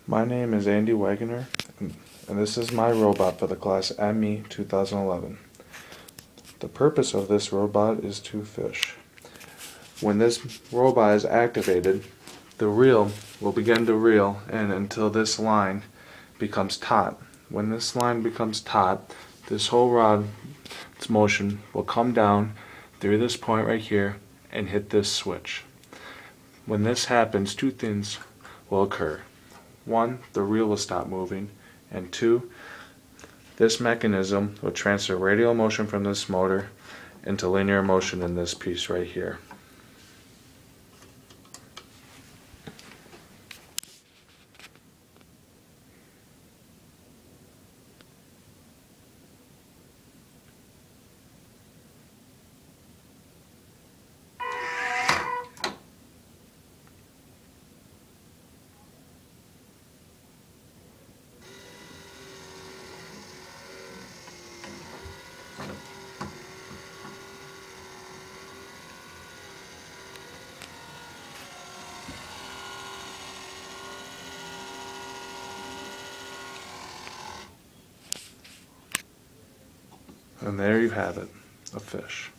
My name is Andrew Wagener, and this is my robot for the class ME 2011. The purpose of this robot is to fish. When this robot is activated, the reel will begin to reel in until this line becomes taut. When this line becomes taut, this whole rod's motion will come down through this point right here and hit this switch. When this happens, two things will occur. One, the reel will stop moving, and two, this mechanism will transfer radial motion from this motor into linear motion in this piece right here. And there you have it, a fish.